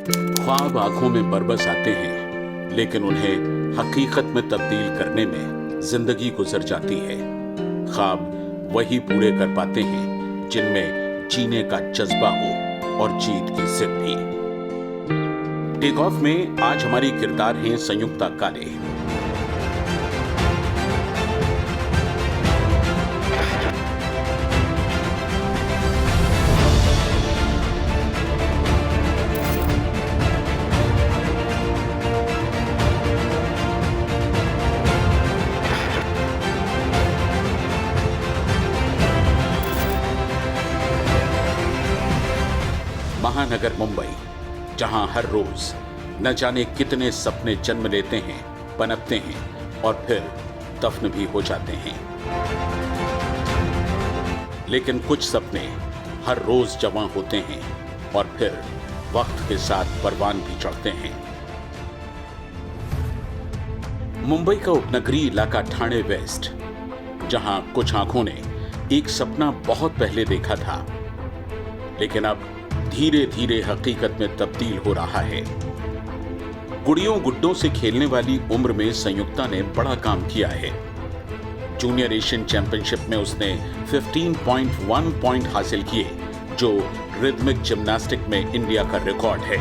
ख्वाब आंखों में बरबस आते हैं, लेकिन उन्हें हकीकत में तब्दील करने में जिंदगी गुजर जाती है। ख्वाब वही पूरे कर पाते हैं जिनमें जीने का जज्बा हो और जीत की जिद भी। टेक ऑफ में आज हमारी किरदार हैं संयुक्ता काले। महानगर मुंबई, जहां हर रोज न जाने कितने सपने जन्म लेते हैं, पनपते हैं और फिर दफन भी हो जाते हैं। लेकिन कुछ सपने हर रोज जवां होते हैं और फिर वक्त के साथ परवान भी चढ़ते हैं। मुंबई का उपनगरीय इलाका ठाणे वेस्ट, जहां कुछ आंखों ने एक सपना बहुत पहले देखा था, लेकिन अब धीरे धीरे हकीकत में तब्दील हो रहा है। गुड़ियों गुड्डों से खेलने वाली उम्र में संयुक्ता ने बड़ा काम किया है। जूनियर एशियन चैंपियनशिप में उसने 15.1 पॉइंट हासिल किए, जो रिदमिक जिम्नास्टिक में इंडिया का रिकॉर्ड है।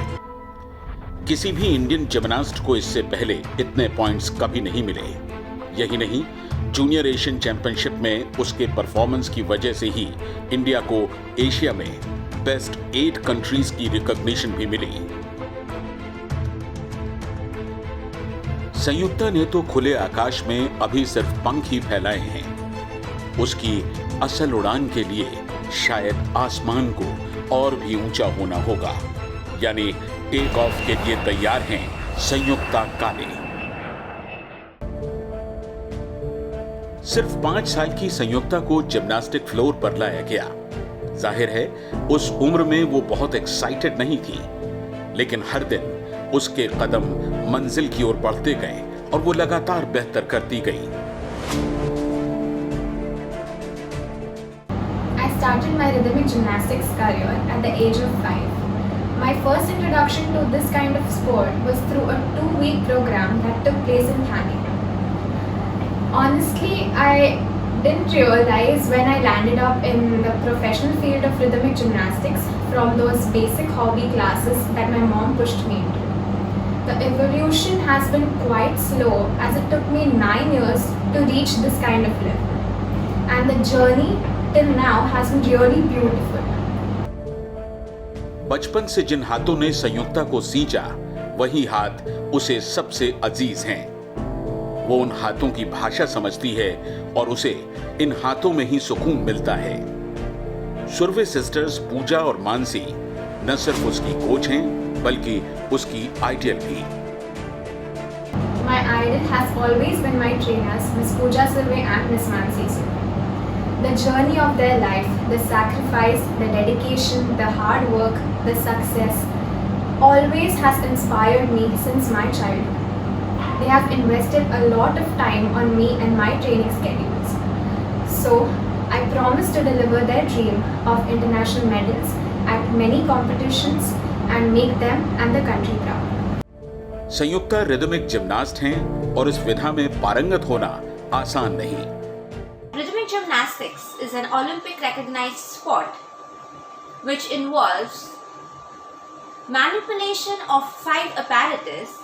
किसी भी इंडियन जिम्नास्ट को इससे पहले इतने पॉइंट्स कभी नहीं मिले। यही नहीं, जूनियर एशियन चैंपियनशिप में उसके परफॉर्मेंस की वजह से ही इंडिया को एशिया में बेस्ट 8 कंट्रीज की रिकॉग्निशन भी मिली। संयुक्ता ने तो खुले आकाश में अभी सिर्फ पंख ही फैलाए हैं। उसकी असल उड़ान के लिए शायद आसमान को और भी ऊंचा होना होगा। यानी टेक ऑफ के लिए तैयार हैं संयुक्ता काले। सिर्फ 5 साल की संयुक्ता को जिम्नास्टिक फ्लोर पर लाया गया। जाहिर है उस उम्र में वो बहुत एक्साइटेड नहीं थी, लेकिन हर दिन उसके कदम मंजिल की ओर बढ़ते गए और वो लगातार बेहतर करती गई। I started my rhythmic gymnastics career at the age of 5. My first introduction to this kind of sport was through a 2-week program that took place in Thane. Honestly, I didn't realize when I landed up in the professional field of rhythmic gymnastics from those basic hobby classes that my mom pushed me into. The evolution has been quite slow, as it took me 9 years to reach this kind of level. And the journey till now has been really beautiful. बचपन से जिन हाथों ने संयुक्ता को सींचा, वही हाथ उसे सबसे अजीज हैं। वो उन हाथों की भाषा समझती है और उसे इन हाथों में ही सुकून मिलता है। सुरवे सिस्टर्स पूजा और मानसी न सिर्फ उसकी कोच हैं, बल्कि उसकी आइडियल भी। My idol has always been my trainers, Miss Pooja Surve and Miss Mansi Surve. The journey of their life, the sacrifice, the dedication, the hard work, the success, always has inspired me since my childhood. They have invested a lot of time on me and my training schedules. So, I promise to deliver their dream of international medals at many competitions and make them and the country proud. Samyukta rhythmic gymnast हैं और इस विधा में पारंगत होना आसान नहीं। Rhythmic gymnastics is an Olympic recognized sport which involves manipulation of 5 apparatus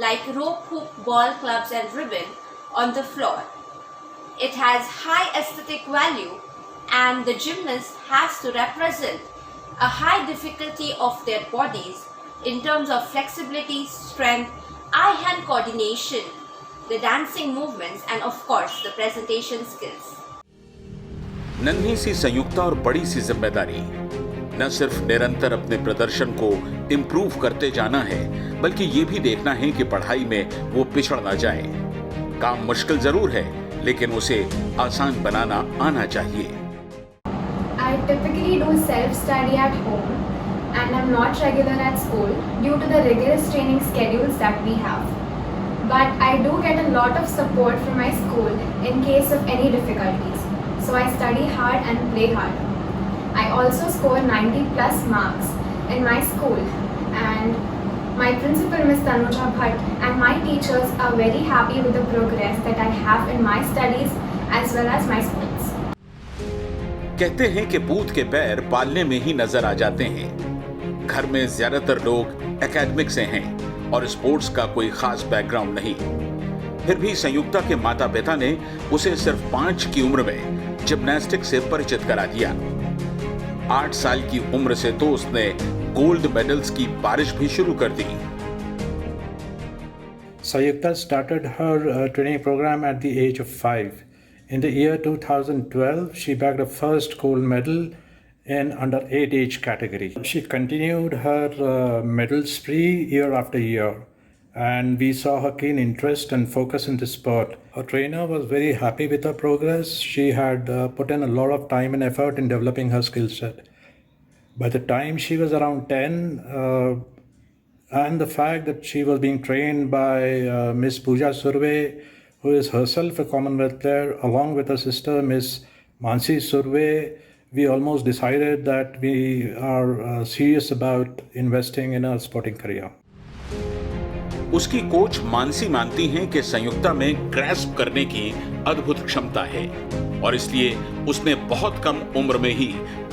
like rope, hook, ball, clubs and ribbon on the floor. It has high aesthetic value and the gymnast has to represent a high difficulty of their bodies in terms of flexibility, strength, eye-hand coordination, the dancing movements and of course the presentation skills. नन्ही सी संयुक्ता और बड़ी सी जिम्मेदारी, न सिर्फ निरंतर अपने प्रदर्शन को इम्प्रूव करते जाना है, बल्कि ये भी देखना है कि पढ़ाई में वो पिछड़ ना जाए। काम मुश्किल जरूर है, लेकिन उसे आसान बनाना आना चाहिए। I typically do self-study at home and I'm not regular at school due to the rigorous training schedules that we have. But I do get a lot of support from my school in case of any difficulties. So I study hard and play hard. I also score 90+ marks in my school and My principal, Ms. Tanuja Bhatt, and my teachers are very happy with the progress that I have in my studies as well as my sports. कहते हैं कि booth के पैर पालने में ही नजर आ जाते हैं। घर में ज्यादातर लोग एकेडमिक से हैं और स्पोर्ट्स का कोई खास बैकग्राउंड नहीं। फिर भी संयुक्ता के माता पिता ने उसे सिर्फ 5 की उम्र में जिम्नास्टिक से परिचित करा दिया। 8 साल की उम्र से तो उसने गोल्ड मेडल्स की बारिश भी शुरू कर दी। Sayukta started her training program at the age of 5. In the year 2012, she bagged her first gold medal in under 8 age category. She continued her medal spree year after year, and we saw her keen interest and focus in the sport. Her trainer was very happy with her progress. She had put in a lot of time and effort in developing her skill set. By the time she was around 10, and the fact that she was being trained by Miss Pooja Surve, who is herself a Commonwealth player, along with her sister Miss Mansi Surve, we almost decided that we are serious about investing in a sporting career. उसकी coach Mansi मानती हैं कि संयुक्ता में grasp करने की अद्भुत क्षमता है और इसलिए उसने बहुत कम उम्र में ही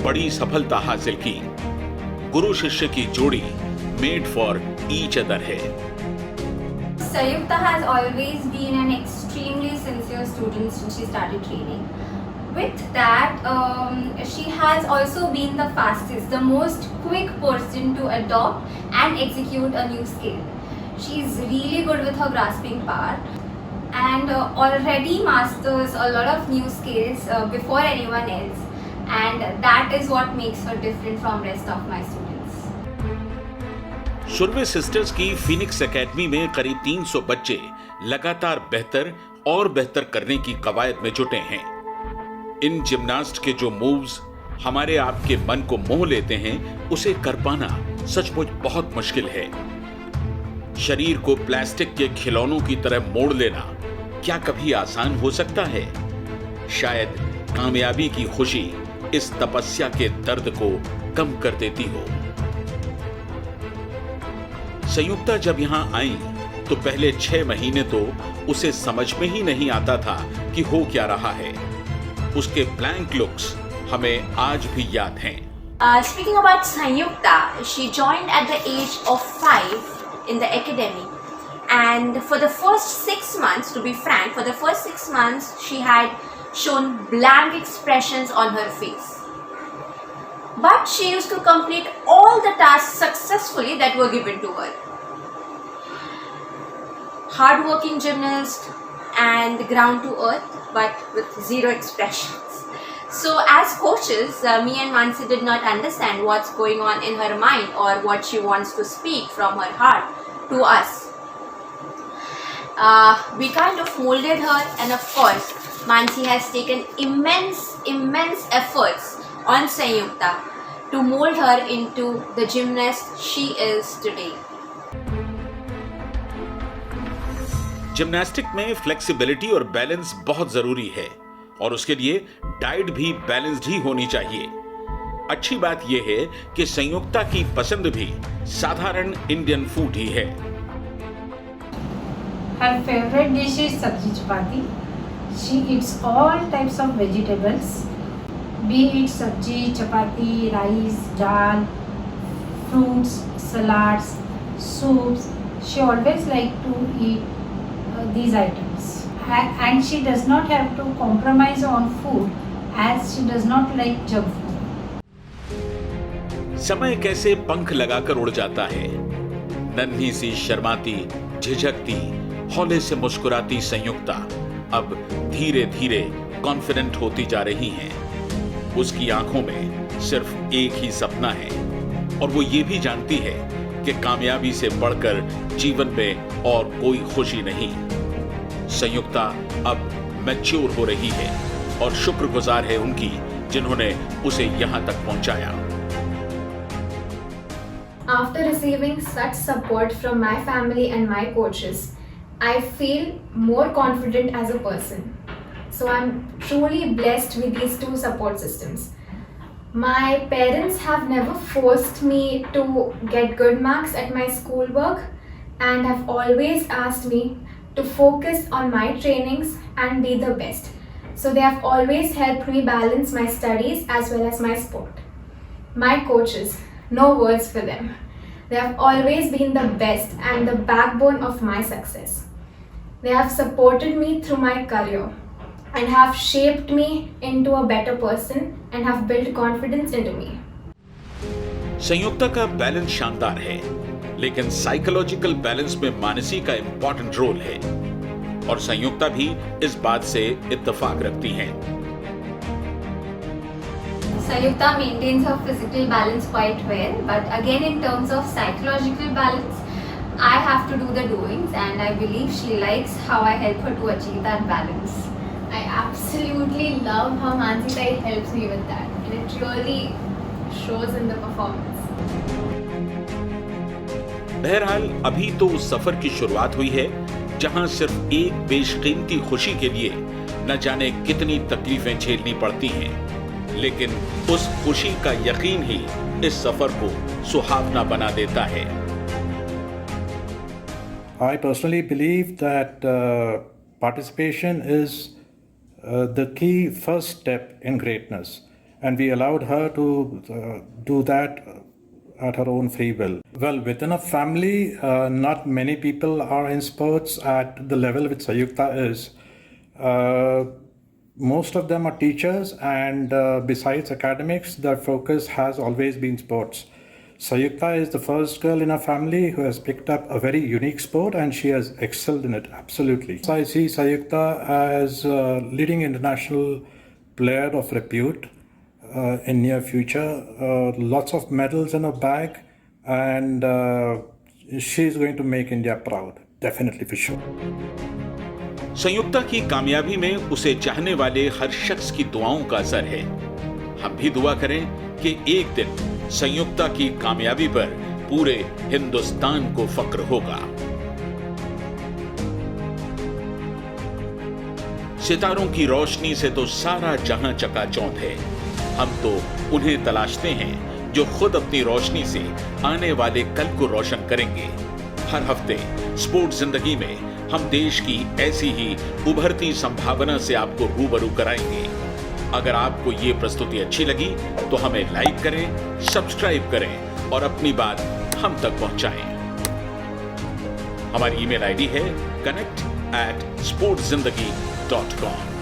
बड़ी सफलता हासिल की। गुरु शिष्य की जोड़ी मेड फॉर ईच अदर है। Sayukta has always been an extremely sincere student since she started training. With that, she has also been the fastest, the most quick person to adopt and execute a new skill. She's really good with her grasping power and already masters a lot of new skills before anyone else, and that is what makes her different from rest of my students. Surve sisters की Phoenix academy में करीब 300 बच्चे लगातार बेहतर और बेहतर करने की कवायद में जुटे हैं। इन जिम्नास्ट के जो मूव्स हमारे आपके मन को मोह लेते हैं, उसे कर पाना सचमुच बहुत मुश्किल है। शरीर को प्लास्टिक के खिलौनों की तरह मोड़ लेना क्या कभी आसान हो सकता है? शायद कामयाबी की खुशी इस तपस्या के दर्द को कम कर देती हो। संयुक्ता जब यहां आई तो पहले 6 महीने तो उसे समझ में ही नहीं आता था कि हो क्या रहा है। उसके ब्लैंक लुक्स हमें आज भी याद हैं। Speaking about Sanyukta, she joined at the age of 5 in the academy, and for the first 6 months, to be frank, for the first 6 months she had shown blank expressions on her face. But she used to complete all the tasks successfully that were given to her. Hard-working gymnast and ground to earth, but with zero expressions. So as coaches, me and Mansi did not understand what's going on in her mind or what she wants to speak from her heart to us. We kind of molded her, and of course, Mansi has taken immense efforts on Sanyukta to mold her into the gymnast she is today. Gymnastic में flexibility और balance बहुत जरूरी है और उसके लिए diet भी balanced ही होनी चाहिए। अच्छी बात यह है कि संयुक्ता की पसंद भी साधारण इंडियन फूड ही है। Her favorite dish is sabji chapati. She eats all types of vegetables, be it sabji, chapati, rice, dal, fruits, salads, soups. She always like to eat these items, and she does not have to compromise on food as she does not like junk food. समय कैसे पंख लगाकर उड़ जाता है। नन्ही सी शर्माती, झिझकती, हौले से मुस्कुराती संयुक्ता अब धीरे धीरे कॉन्फिडेंट होती जा रही हैं। उसकी आंखों में सिर्फ एक ही सपना है और वो ये भी जानती है कि कामयाबी से बढ़कर जीवन में और कोई खुशी नहीं। संयुक्ता अब मैच्योर हो रही है और शुक्रगुजार है उनकी जिन्होंने उसे यहां तक पहुंचाया। After receiving such support from my family and my coaches, I feel more confident as a person. So I'm truly blessed with these two support systems. My parents have never forced me to get good marks at my schoolwork and have always asked me to focus on my trainings and be the best. So they have always helped me balance my studies as well as my sport. My coaches, no words for them. They have always been the best and the backbone of my success. They have supported me through my career and have shaped me into a better person and have built confidence into me. संयुक्ता का balance शानदार है, लेकिन psychological balance में मानसी का important role है और संयुक्ता भी इस बात से इत्तेफाक रखती हैं। Sayukta maintains her physical balance quite well, but again in terms of psychological balance, I have to do the doings, and I believe she likes how I help her to achieve that balance. I absolutely love how Mansi helps me with that, and it really shows in the performance. बहरहाल अभी तो उस सफर की शुरुआत हुई है जहां सिर्फ एक बेशकीमती खुशी के लिए न जाने कितनी तकलीफें झेलनी पड़ती हैं, लेकिन उस खुशी का यकीन ही इस सफर को सुहावना बना देता है। I personally believe that participation is the key first step in greatness, and we allowed her to do that at her own free will. Well, within a family, not many people are in sports at the level which Sayukta is. Most of them are teachers, and besides academics, their focus has always been sports. Sayukta is the first girl in our family who has picked up a very unique sport, and she has excelled in it, absolutely. So I see Sayukta as a leading international player of repute in near future. Lots of medals in her bag, and she's going to make India proud, definitely for sure. संयुक्ता की कामयाबी में उसे चाहने वाले हर शख्स की दुआओं का असर है। हम भी दुआ करें कि एक दिन संयुक्ता की कामयाबी पर पूरे हिंदुस्तान को फक्र होगा। सितारों की रोशनी से तो सारा जहां चकाचौंध है। हम तो उन्हें तलाशते हैं जो खुद अपनी रोशनी से आने वाले कल को रोशन करेंगे। हर हफ्ते स्पोर्ट्स जिंदगी में हम देश की ऐसी ही उभरती संभावना से आपको रूबरू कराएंगे। अगर आपको ये प्रस्तुति अच्छी लगी तो हमें लाइक करें, सब्सक्राइब करें और अपनी बात हम तक पहुंचाएं। हमारी ईमेल आईडी है connect@sportszindagi.com।